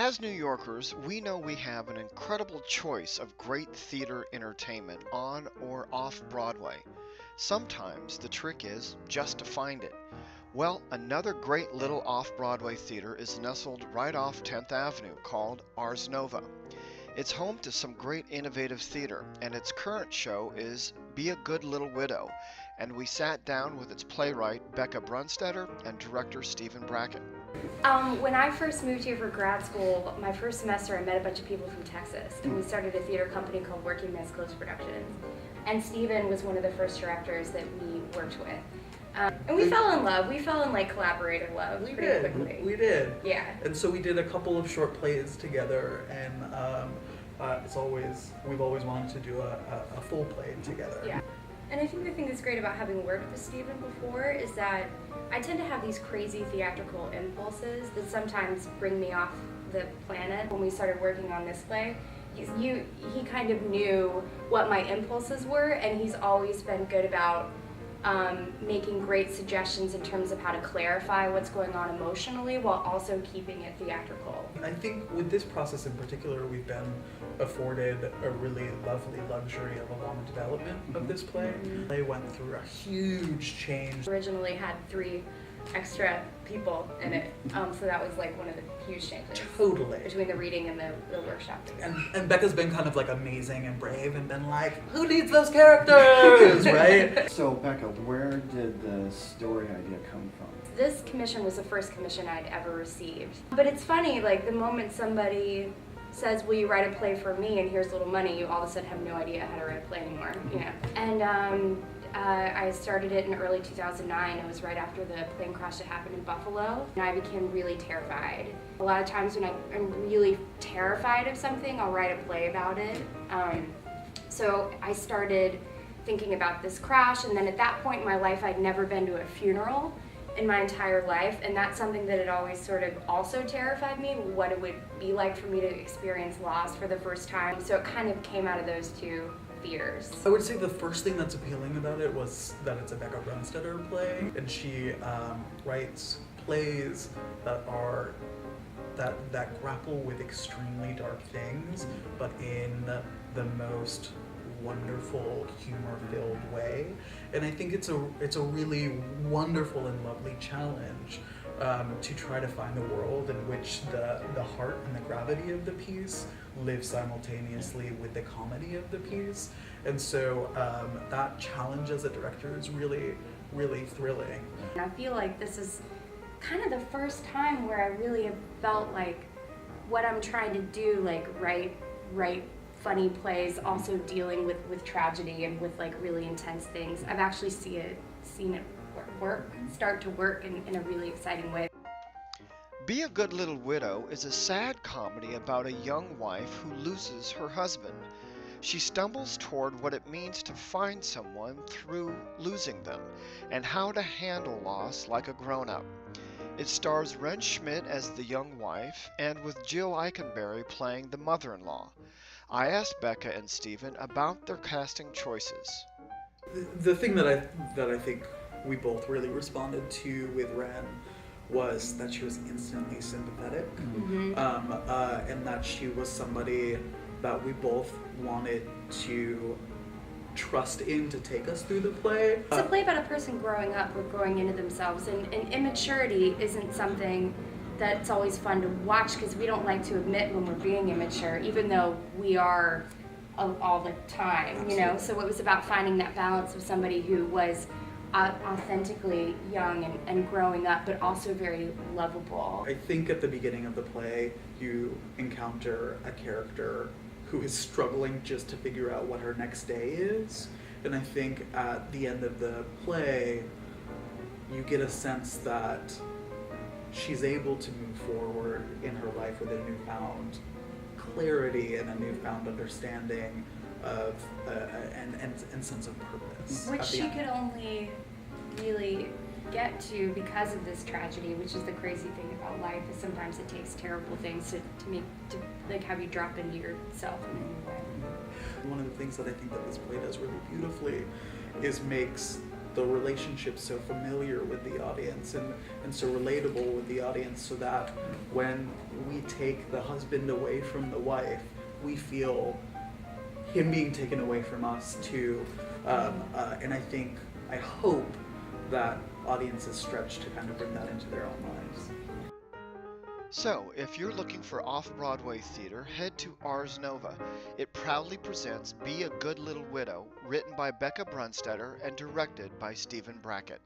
As New Yorkers, we know we have an incredible choice of great theater entertainment on or off Broadway. Sometimes the trick is just to find it. Well, another great little off Broadway theater is nestled right off 10th Avenue called Ars Nova. It's home to some great innovative theater, and its current show is Be a Good Little Widow, and we sat down with its playwright Becca Brunstetter and director Stephen Brackett. When I first moved here for grad school, my first semester I met a bunch of people from Texas, and we started a theater company called Working Men's Clothes Productions. And Stephen was one of the first directors that we worked with. And we fell in love. We fell in like collaborative love pretty quickly. We did. Yeah. And so we did a couple of short plays together, and we've always wanted to do a full play together. Yeah. And I think the thing that's great about having worked with Stephen before is that I tend to have these crazy theatrical impulses that sometimes bring me off the planet. When we started working on this play, he kind of knew what my impulses were, and he's always been good about making great suggestions in terms of how to clarify what's going on emotionally while also keeping it theatrical. I think with this process in particular, we've been afforded a really lovely luxury of a long development of this play. They went through a huge change. Originally had 3 extra people in it, so that was like one of the huge changes. Totally. Between the reading and the workshop. And Becca's been kind of like amazing and brave and been like, who needs those characters, right? So Becca, where did the story idea come from? This commission was the first commission I'd ever received. But it's funny, like the moment somebody says, will you write a play for me and here's a little money, you all of a sudden have no idea how to write a play anymore, you know. And I started it in early 2009. It was right after the plane crash that happened in Buffalo, and I became really terrified. A lot of times when I'm really terrified of something, I'll write a play about it. So I started thinking about this crash, and then at that point in my life, I'd never been to a funeral in my entire life, and that's something that had always sort of also terrified me, what it would be like for me to experience loss for the first time. So it kind of came out of those 2 fears. I would say the first thing that's appealing about it was that it's a Becca Brunstetter play, and she writes plays that grapple with extremely dark things, but in the most wonderful, humor-filled way. And I think it's a really wonderful and lovely challenge to try to find a world in which the heart and the gravity of the piece live simultaneously with the comedy of the piece. And so that challenge as a director is really, really thrilling. And I feel like this is kind of the first time where I really have felt like what I'm trying to do, like write funny plays, also dealing with tragedy and with like really intense things. I've actually seen it start to work in a really exciting way. Be a Good Little Widow is a sad comedy about a young wife who loses her husband. She stumbles toward what it means to find someone through losing them, and how to handle loss like a grown-up. It stars Ren Schmidt as the young wife, and with Jill Eikenberry playing the mother-in-law. I asked Becca and Stephen about their casting choices. The thing that I think we both really responded to with Ren was that she was instantly sympathetic, and that she was somebody that we both wanted to trust in to take us through the play. It's a play about a person growing up or growing into themselves, and immaturity isn't something that's always fun to watch because we don't like to admit when we're being immature, even though we are all the time, you know? So it was about finding that balance of somebody who was authentically young and growing up, but also very lovable. I think at the beginning of the play, you encounter a character who is struggling just to figure out what her next day is. And I think at the end of the play, you get a sense that she's able to move forward in her life with a newfound clarity and a newfound understanding of and sense of purpose. Which she could only really get to because of this tragedy, which is the crazy thing about life, is sometimes it takes terrible things to like have you drop into yourself in a new way. One of the things that I think that this play does really beautifully is makes the relationship so familiar with the audience and so relatable with the audience, so that when we take the husband away from the wife, we feel him being taken away from us too. And I hope that audiences stretch to kind of bring that into their own lives. So, if you're looking for off-Broadway theater, head to Ars Nova. It proudly presents Be a Good Little Widow, written by Becca Brunstetter and directed by Stephen Brackett.